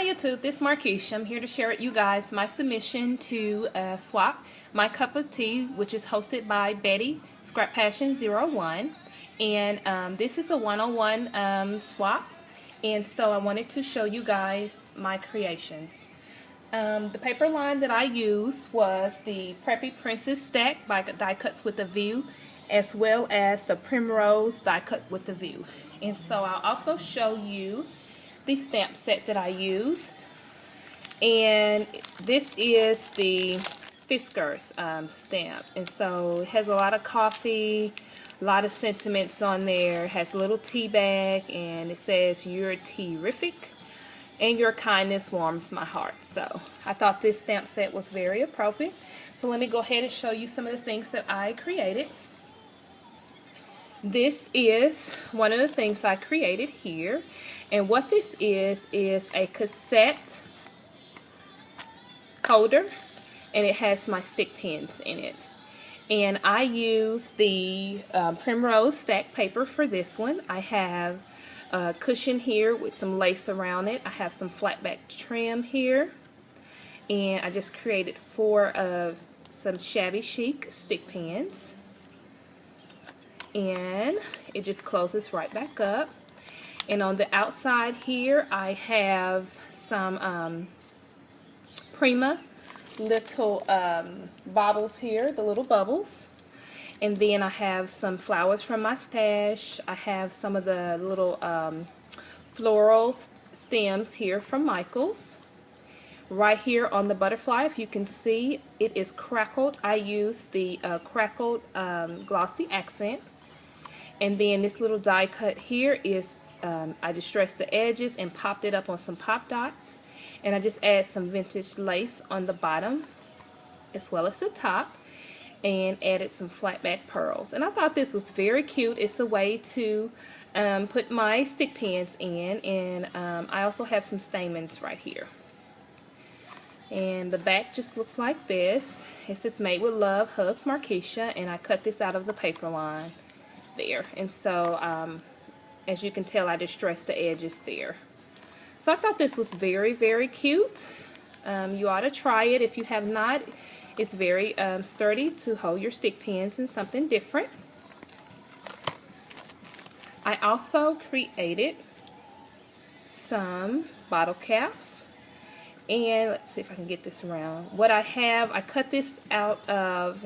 Hi YouTube, this is Markeisha. I'm here to share with you guys my submission to swap my cup of tea, which is hosted by Betty, Scrappassion01. And this is a one-on-one swap. And so I wanted to show you guys my creations. The paper line that I used was the Preppy Princess stack by Die Cuts with a View, as well as the Primrose Die Cut with a View. And so I'll also show you the stamp set that I used, and this is the Fiskars stamp, and so it has a lot of coffee, a lot of sentiments on there. It has a little tea bag, and it says "You're terrific and your kindness warms my heart." So I thought this stamp set was very appropriate. So let me go ahead and show you some of the things that I created. This is one of the things I created here, and what this is a cassette holder, and it has my stick pins in it. And I use the Primrose stack paper for this one. I have a cushion here with some lace around it. I have some flat back trim here, and I just created 4 of some shabby chic stick pins. And it just closes right back up. And on the outside here I have some Prima little baubles here, the little bubbles. And then I have some flowers from my stash. I have some of the little floral stems here from Michael's. Right here on the butterfly, if you can see, it is crackled. I used the crackled glossy accent. And then this little die cut here is, I distressed the edges and popped it up on some pop dots. And I just add some vintage lace on the bottom as well as the top. And added some flat back pearls. And I thought this was very cute. It's a way to put my stick pins in. And I also have some stamens right here. And the back just looks like this. It says "Made with Love, Hugs Markeisha," and I cut this out of the paper line there. And so as you can tell, I distressed the edges there. So I thought this was very, very cute. You ought to try it if you have not. It's very sturdy to hold your stick pins in something different. I also created some bottle caps. And let's see if I can get this around. What I have, I cut this out of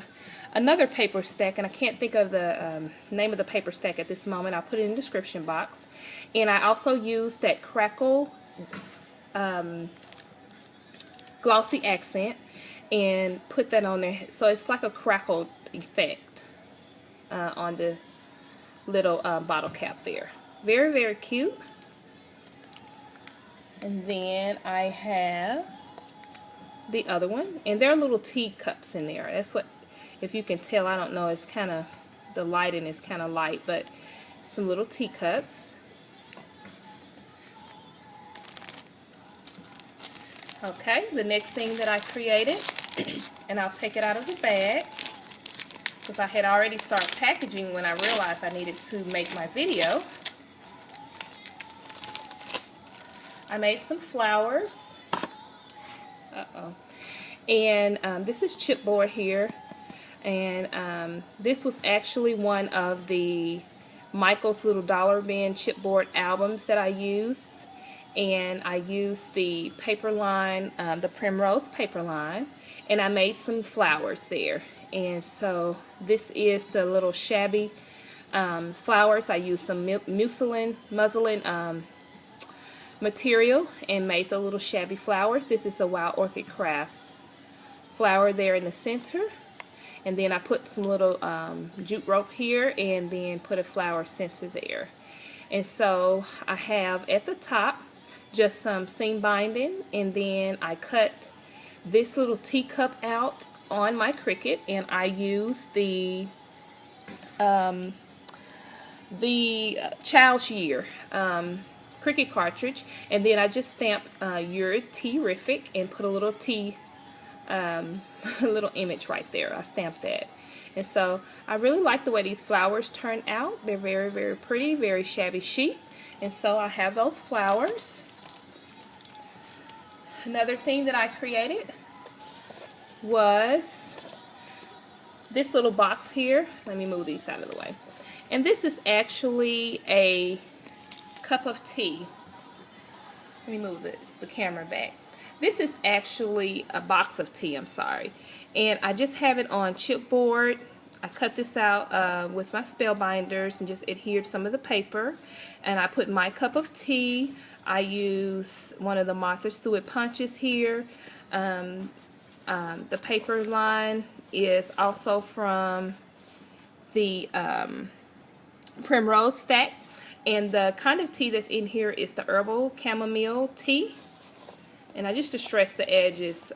another paper stack, and I can't think of the name of the paper stack at this moment. I'll put it in the description box. And I also used that crackle glossy accent and put that on there. So it's like a crackled effect on the little bottle cap there. Very, very cute. And then I have the other one, and there are little tea cups in there. That's what, if you can tell, I don't know, it's kind of, the lighting is kind of light, but some little teacups. Okay, the next thing that I created, and I'll take it out of the bag because I had already started packaging when I realized I needed to make my video. I made some flowers. And this is chipboard here. And this was actually one of the Michael's Little Dollar Bin chipboard albums that I used. And I used the paper line, the Primrose paper line. And I made some flowers there. And so this is the little shabby flowers. I used some muslin material and made the little shabby flowers. This is a Wild Orchid Craft flower there in the center, and then I put some little jute rope here and then put a flower center there. And so I have at the top just some seam binding, and then I cut this little teacup out on my Cricut, and I used the Child's Year Cricut cartridge, and then I just stamped "You're terrific" and put a little tea little image right there. I stamped that. And so I really like the way these flowers turn out. They're very, very pretty, very shabby chic. And so I have those flowers. Another thing that I created was this little box here. Let me move these out of the way. And this is actually a cup of tea. Let me move the camera back. This is actually a box of tea, I'm sorry. And I just have it on chipboard. I cut this out with my spell binders and just adhered some of the paper. And I put my cup of tea. I use one of the Martha Stewart punches here. The paper line is also from the Primrose Stack. And the kind of tea that's in here is the herbal chamomile tea. And I just distressed the edges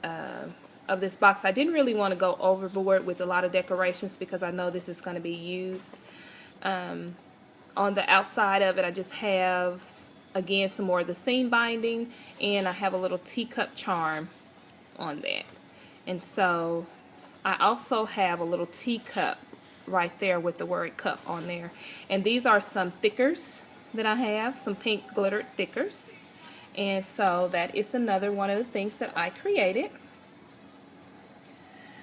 of this box. I didn't really want to go overboard with a lot of decorations because I know this is going to be used. On the outside of it, I just have, again, some more of the seam binding, and I have a little teacup charm on that. And so I also have a little teacup right there with the word cup on there. And these are some thickers that I have, some pink glittered thickers. And so that is another one of the things that I created.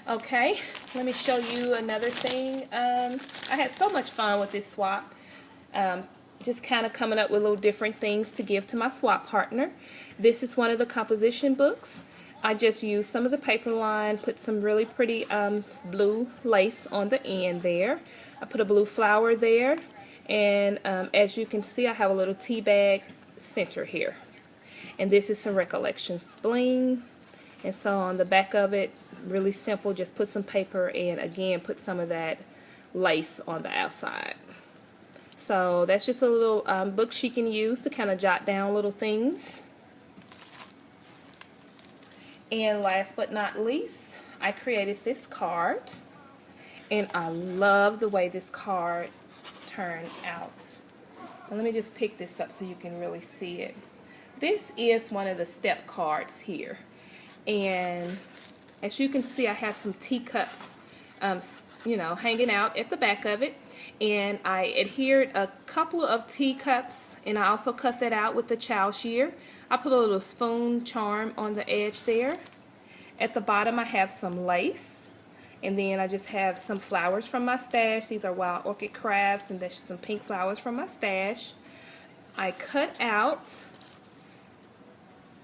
Okay, let me show you another thing. I had so much fun with this swap. Just kind of coming up with little different things to give to my swap partner. This is one of the composition books. I just used some of the paper line, put some really pretty blue lace on the end there. I put a blue flower there, and as you can see, I have a little tea bag center here. And this is some Recollections bling. And so on the back of it, really simple, just put some paper and again put some of that lace on the outside. So that's just a little book she can use to kind of jot down little things. And last but not least, I created this card. And I love the way this card turned out. And let me just pick this up so you can really see it. This is one of the step cards here. And as you can see, I have some teacups, you know, hanging out at the back of it. And I adhered a couple of teacups, and I also cut that out with the chow shear. I put a little spoon charm on the edge there. At the bottom, I have some lace. And then I just have some flowers from my stash. These are Wild Orchid Crafts, and there's some pink flowers from my stash. I cut out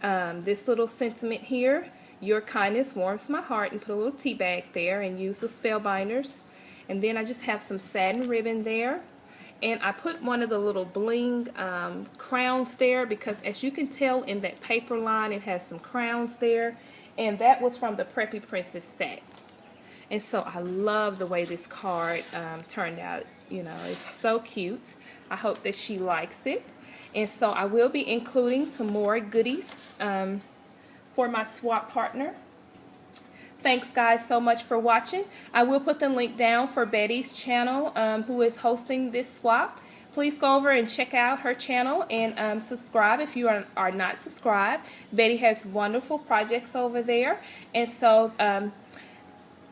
this little sentiment here, your kindness warms my heart, and put a little tea bag there and use the spell binders. And then I just have some satin ribbon there, and I put one of the little bling crowns there because as you can tell in that paper line it has some crowns there, and that was from the Preppy Princess stack. And so I love the way this card turned out. You know, it's so cute. I hope that she likes it. And so I will be including some more goodies for my swap partner. Thanks guys so much for watching. I will put the link down for Betty's channel who is hosting this swap. Please go over and check out her channel and subscribe if you are not subscribed. Betty has wonderful projects over there. And so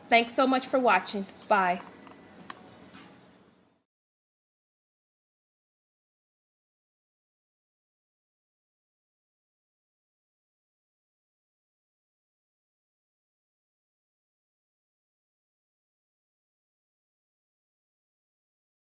thanks so much for watching. Bye.